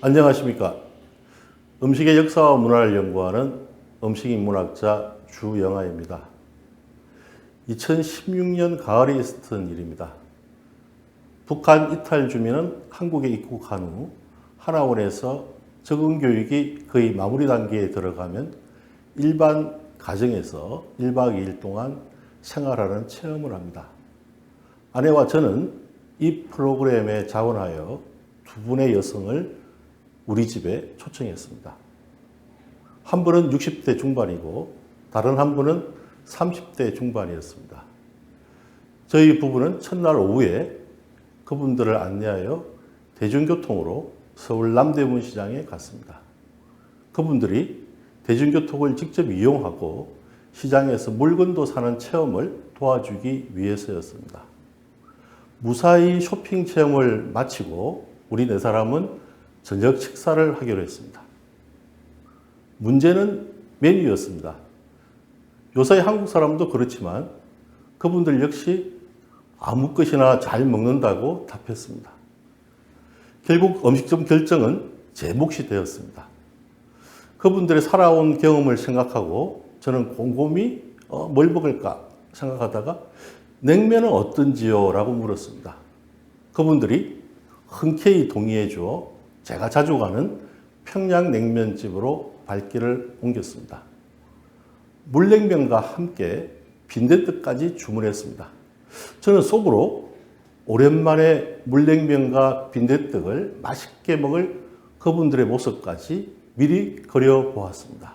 안녕하십니까. 음식의 역사와 문화를 연구하는 음식인문학자 주영아입니다. 2016년 가을에 있었던 일입니다. 북한 이탈 주민은 한국에 입국한 후 하나원에서 적응교육이 거의 마무리 단계에 들어가면 일반 가정에서 1박 2일 동안 생활하는 체험을 합니다. 아내와 저는 이 프로그램에 자원하여 두 분의 여성을 우리 집에 초청했습니다. 한 분은 60대 중반이고 다른 한 분은 30대 중반이었습니다. 저희 부부는 첫날 오후에 그분들을 안내하여 대중교통으로 서울 남대문 시장에 갔습니다. 그분들이 대중교통을 직접 이용하고 시장에서 물건도 사는 체험을 도와주기 위해서였습니다. 무사히 쇼핑 체험을 마치고 우리 네 사람은 저녁 식사를 하기로 했습니다. 문제는 메뉴였습니다. 요새 한국 사람도 그렇지만 그분들 역시 아무 것이나 잘 먹는다고 답했습니다. 결국 음식점 결정은 제 몫이 되었습니다. 그분들의 살아온 경험을 생각하고 저는 곰곰이 뭘 먹을까 생각하다가 냉면은 어떤지요? 라고 물었습니다. 그분들이 흔쾌히 동의해 주어 제가 자주 가는 평양냉면집으로 발길을 옮겼습니다. 물냉면과 함께 빈대떡까지 주문했습니다. 저는 속으로 오랜만에 물냉면과 빈대떡을 맛있게 먹을 그분들의 모습까지 미리 그려보았습니다.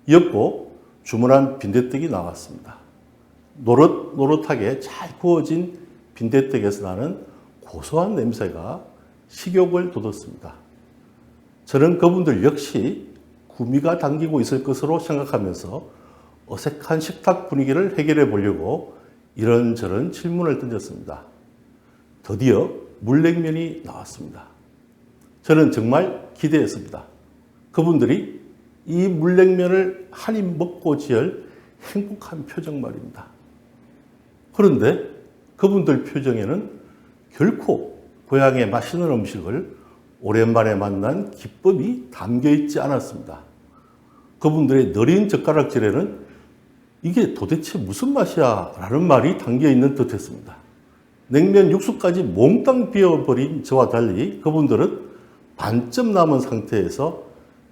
이었고 주문한 빈대떡이 나왔습니다. 노릇노릇하게 잘 구워진 빈대떡에서 나는 고소한 냄새가 식욕을 돋웠습니다. 저는 그분들 역시 구미가 당기고 있을 것으로 생각하면서 어색한 식탁 분위기를 해결해 보려고 이런저런 질문을 던졌습니다. 드디어 물냉면이 나왔습니다. 저는 정말 기대했습니다. 그분들이 이 물냉면을 한 입 먹고 지을 행복한 표정 말입니다. 그런데 그분들 표정에는 결코 고향의 맛있는 음식을 오랜만에 만난 기쁨이 담겨있지 않았습니다. 그분들의 느린 젓가락질에는 이게 도대체 무슨 맛이야? 라는 말이 담겨있는 듯 했습니다. 냉면 육수까지 몽땅 비워버린 저와 달리 그분들은 반쯤 남은 상태에서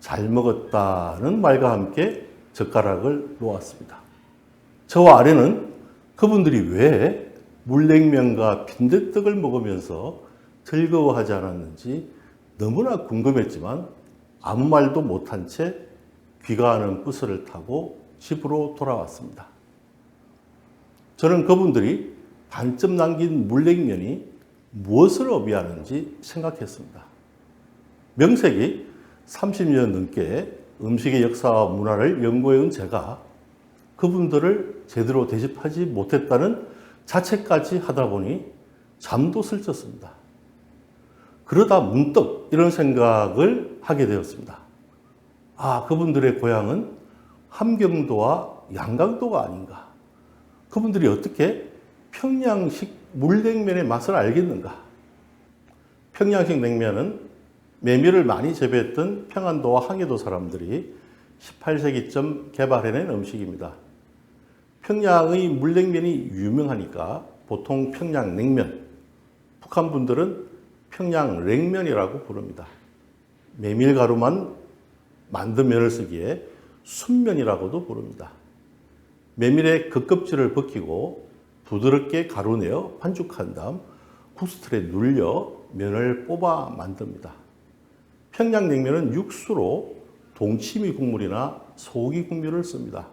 잘 먹었다는 말과 함께 젓가락을 놓았습니다. 저와 아내는 그분들이 왜 물냉면과 빈대떡을 먹으면서 즐거워하지 않았는지 너무나 궁금했지만 아무 말도 못한 채 귀가하는 버스를 타고 집으로 돌아왔습니다. 저는 그분들이 반쯤 남긴 물냉면이 무엇을 의미하는지 생각했습니다. 명색이 30년 넘게 음식의 역사와 문화를 연구해온 제가 그분들을 제대로 대접하지 못했다는 자책까지 하다 보니 잠도 설쳤습니다. 그러다 문득 이런 생각을 하게 되었습니다. 아, 그분들의 고향은 함경도와 양강도가 아닌가? 그분들이 어떻게 평양식 물냉면의 맛을 알겠는가? 평양식 냉면은 메밀을 많이 재배했던 평안도와 항해도 사람들이 18세기쯤 개발해낸 음식입니다. 평양의 물냉면이 유명하니까 보통 평양냉면, 북한 분들은 평양냉면이라고 부릅니다. 메밀가루만 만든 면을 쓰기에 순면이라고도 부릅니다. 메밀의 겉껍질을 벗기고 부드럽게 가루내어 반죽한 다음 국수틀에 눌려 면을 뽑아 만듭니다. 평양냉면은 육수로 동치미 국물이나 소고기 국물을 씁니다.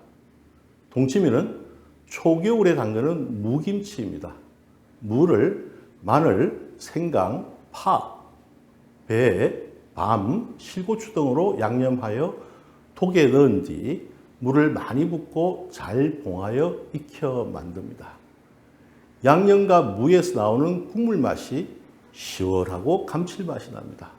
동치미는 초겨울에 담그는 무김치입니다. 무를 마늘, 생강, 파, 배, 밤, 실고추 등으로 양념하여 톡에 넣은 뒤 물을 많이 붓고 잘 봉하여 익혀 만듭니다. 양념과 무에서 나오는 국물 맛이 시원하고 감칠맛이 납니다.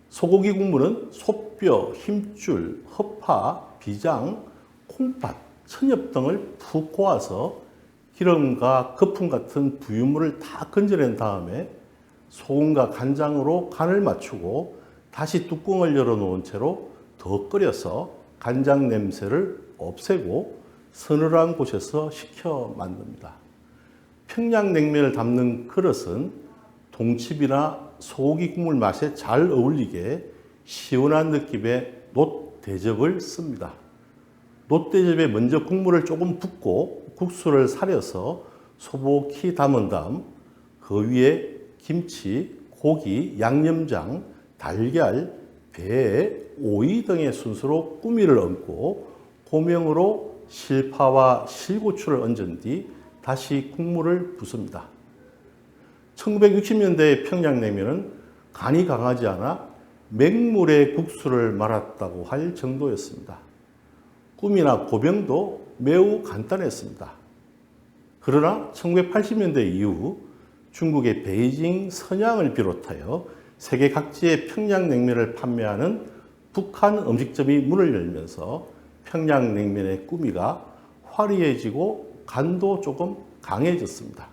소고기 국물은 소뼈, 힘줄, 허파, 비장, 콩팥, 천엽 등을 푹 고아서 기름과 거품 같은 부유물을 다 건져낸 다음에 소금과 간장으로 간을 맞추고 다시 뚜껑을 열어놓은 채로 더 끓여서 간장 냄새를 없애고 서늘한 곳에서 식혀 만듭니다. 평양냉면을 담는 그릇은 동치미나 소고기 국물 맛에 잘 어울리게 시원한 느낌의 놋대접을 씁니다. 놋대접에 먼저 국물을 조금 붓고 국수를 사려서 소복히 담은 다음 그 위에 김치, 고기, 양념장, 달걀, 배, 오이 등의 순서로 꾸미를 얹고 고명으로 실파와 실고추를 얹은 뒤 다시 국물을 붓습니다. 1960년대의 평양냉면은 간이 강하지 않아 맹물에 국수를 말았다고 할 정도였습니다. 꾸미나 고명도 매우 간단했습니다. 그러나 1980년대 이후 중국의 베이징, 선양을 비롯하여 세계 각지의 평양냉면을 판매하는 북한 음식점이 문을 열면서 평양냉면의 꾸미가 화려해지고 간도 조금 강해졌습니다.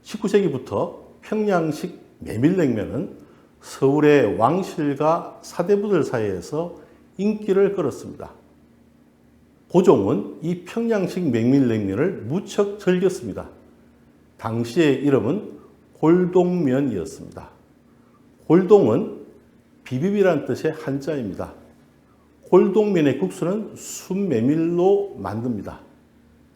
19세기부터 평양식 메밀냉면은 서울의 왕실과 사대부들 사이에서 인기를 끌었습니다. 고종은 이 평양식 메밀냉면을 무척 즐겼습니다. 당시의 이름은 골동면이었습니다. 골동은 비빔이란 뜻의 한자입니다. 골동면의 국수는 순메밀로 만듭니다.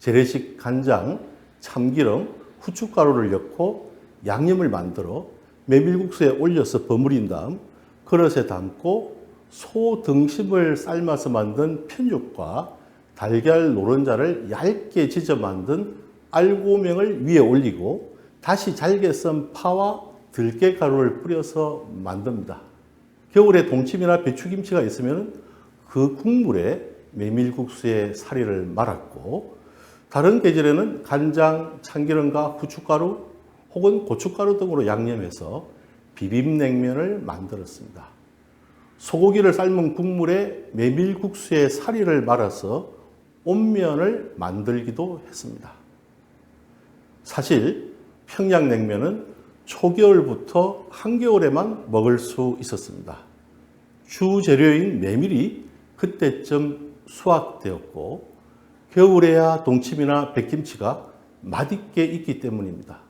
재래식 간장, 참기름, 후춧가루를 넣고 양념을 만들어 메밀국수에 올려서 버무린 다음 그릇에 담고 소 등심을 삶아서 만든 편육과 달걀 노른자를 얇게 지져 만든 알고명을 위에 올리고 다시 잘게 썬 파와 들깨가루를 뿌려서 만듭니다. 겨울에 동치미나 배추김치가 있으면 그 국물에 메밀국수의 사리를 말았고 다른 계절에는 간장, 참기름과 후춧가루 혹은 고춧가루 등으로 양념해서 비빔냉면을 만들었습니다. 소고기를 삶은 국물에 메밀국수의 사리를 말아서 온면을 만들기도 했습니다. 사실 평양냉면은 초겨울부터 한겨울에만 먹을 수 있었습니다. 주 재료인 메밀이 그때쯤 수확되었고 겨울에야 동치미나 백김치가 맛있게 있기 때문입니다.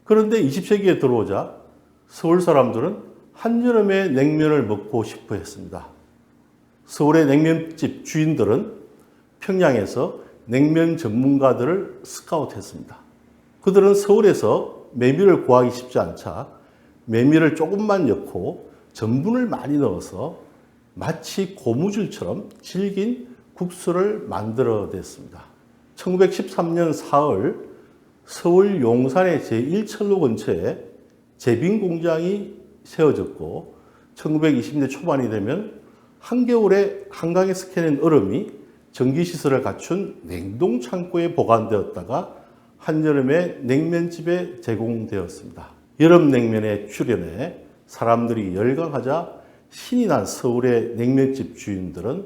그런데 20세기에 들어오자 서울 사람들은 한여름에 냉면을 먹고 싶어 했습니다. 서울의 냉면집 주인들은 평양에서 냉면 전문가들을 스카우트했습니다. 그들은 서울에서 메밀을 구하기 쉽지 않자 메밀을 조금만 넣고 전분을 많이 넣어서 마치 고무줄처럼 질긴 국수를 만들어냈습니다. 1913년 4월 서울 용산의 제1철로 근처에 제빙 공장이 세워졌고 1920년대 초반이 되면 한겨울에 한강에서 캐낸 얼음이 전기시설을 갖춘 냉동창고에 보관되었다가 한여름에 냉면집에 제공되었습니다. 여름 냉면에 출연해 사람들이 열광하자 신이 난 서울의 냉면집 주인들은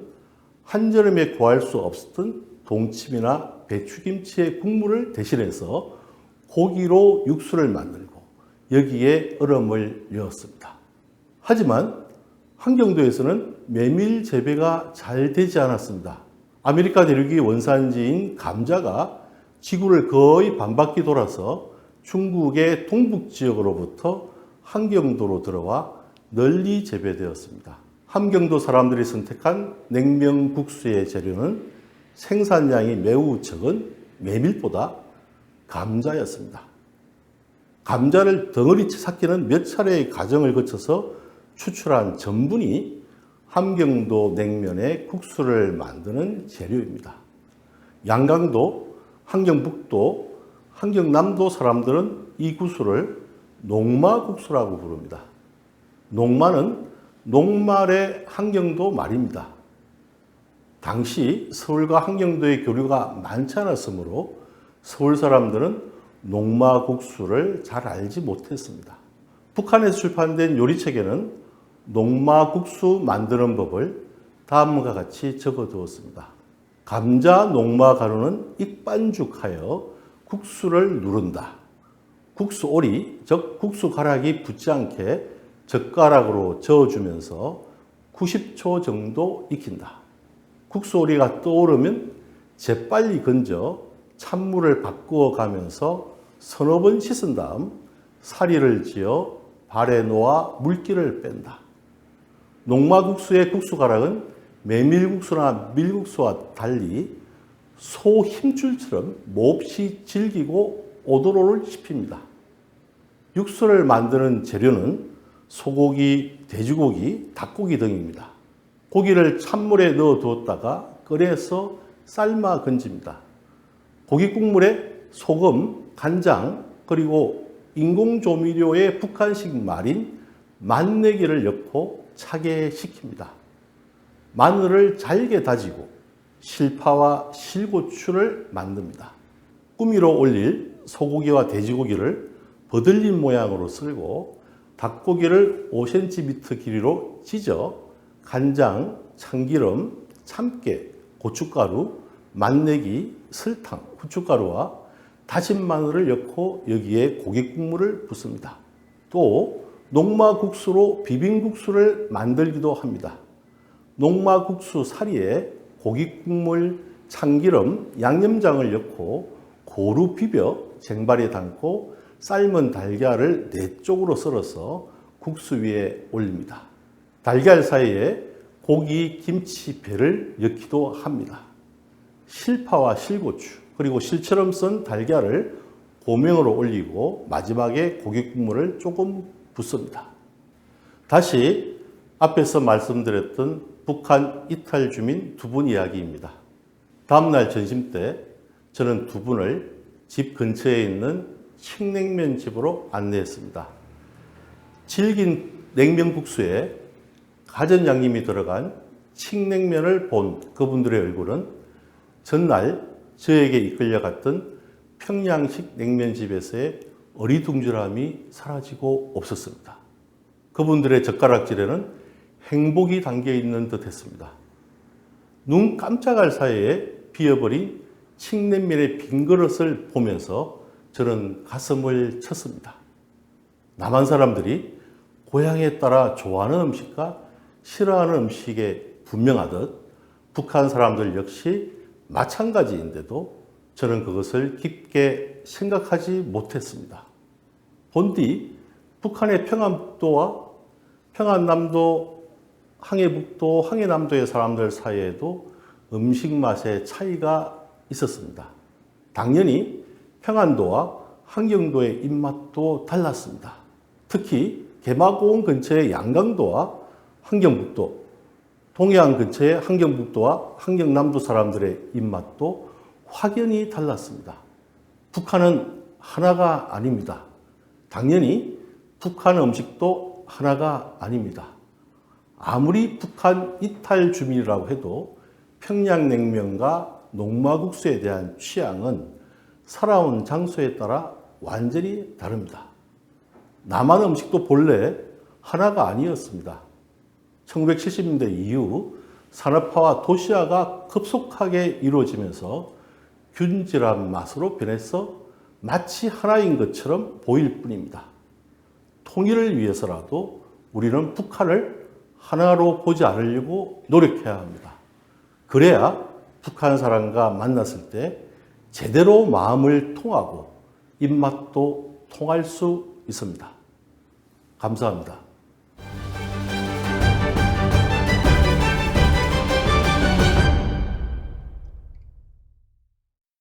한여름에 구할 수 없었던 동치미나 배추김치의 국물을 대신해서 고기로 육수를 만들고 여기에 얼음을 넣었습니다. 하지만 한경도에서는 메밀 재배가 잘 되지 않았습니다. 아메리카 대륙이 원산지인 감자가 지구를 거의 반바퀴 돌아서 중국의 동북 지역으로부터 한경도로 들어와 널리 재배되었습니다. 함경도 사람들이 선택한 냉면 국수의 재료는 생산량이 매우 적은 메밀보다 감자였습니다. 감자를 덩어리째 삭히는 몇 차례의 과정을 거쳐서 추출한 전분이 함경도 냉면의 국수를 만드는 재료입니다. 양강도, 함경북도, 함경남도 사람들은 이 국수를 녹마국수라고 부릅니다. 녹마는 녹말의 함경도 말입니다. 당시 서울과 함경도의 교류가 많지 않았으므로 서울 사람들은 녹마국수를 잘 알지 못했습니다. 북한에서 출판된 요리책에는 녹마국수 만드는 법을 다음과 같이 적어두었습니다. 감자 녹마 가루는 익반죽하여 국수를 누른다. 국수오리, 즉 국수 가락이 붙지 않게 젓가락으로 저어주면서 90초 정도 익힌다. 국수오리가 떠오르면 재빨리 건져 찬물을 바꾸어 가면서 서너 번 씻은 다음 사리를 지어 발에 놓아 물기를 뺀다. 녹마국수의 국수가락은 메밀국수나 밀국수와 달리 소 힘줄처럼 몹시 질기고 오도로를 씹힙니다. 육수를 만드는 재료는 소고기, 돼지고기, 닭고기 등입니다. 고기를 찬물에 넣어 두었다가 꺼내서 삶아 건집니다. 고기 국물에 소금, 간장, 그리고 인공조미료의 북한식 말인 맛내기를 넣고 차게 식힙니다. 마늘을 잘게 다지고 실파와 실고추를 만듭니다. 꾸미로 올릴 소고기와 돼지고기를 버들린 모양으로 썰고 닭고기를 5cm 길이로 찢어 간장, 참기름, 참깨, 고춧가루, 맛내기, 설탕, 후춧가루와 다진 마늘을 넣고 여기에 고기 국물을 붓습니다. 또 녹마국수로 비빔국수를 만들기도 합니다. 녹마국수 사리에 고기 국물, 참기름, 양념장을 넣고 고루 비벼 쟁반에 담고 삶은 달걀을 4쪽으로 썰어서 국수 위에 올립니다. 달걀 사이에 고기, 김치, 배를 넣기도 합니다. 실파와 실고추, 그리고 실처럼 썬 달걀을 고명으로 올리고 마지막에 고기 국물을 조금 붓습니다. 다시 앞에서 말씀드렸던 북한 이탈 주민 두 분 이야기입니다. 다음날 점심 때 저는 두 분을 집 근처에 있는 칡냉면 집으로 안내했습니다. 질긴 냉면국수에 가전 양념이 들어간 칡냉면을 본 그분들의 얼굴은 전날 저에게 이끌려갔던 평양식 냉면집에서의 어리둥절함이 사라지고 없었습니다. 그분들의 젓가락질에는 행복이 담겨 있는 듯 했습니다. 눈 깜짝할 사이에 비어버린 칡냉면의 빈 그릇을 보면서 저는 가슴을 쳤습니다. 남한 사람들이 고향에 따라 좋아하는 음식과 싫어하는 음식에 분명하듯 북한 사람들 역시 마찬가지인데도 저는 그것을 깊게 생각하지 못했습니다. 본디 북한의 평안북도와 평안남도, 항해북도, 항해남도의 사람들 사이에도 음식 맛의 차이가 있었습니다. 당연히 평안도와 함경도의 입맛도 달랐습니다. 특히 개마고원 근처의 양강도와 함경북도, 동해안 근처의 함경북도와 함경남도 사람들의 입맛도 확연히 달랐습니다. 북한은 하나가 아닙니다. 당연히 북한 음식도 하나가 아닙니다. 아무리 북한 이탈 주민이라고 해도 평양냉면과 녹마국수에 대한 취향은 살아온 장소에 따라 완전히 다릅니다. 남한 음식도 본래 하나가 아니었습니다. 1970년대 이후 산업화와 도시화가 급속하게 이루어지면서 균질한 맛으로 변해서 마치 하나인 것처럼 보일 뿐입니다. 통일을 위해서라도 우리는 북한을 하나로 보지 않으려고 노력해야 합니다. 그래야 북한 사람과 만났을 때 제대로 마음을 통하고 입맛도 통할 수 있습니다. 감사합니다.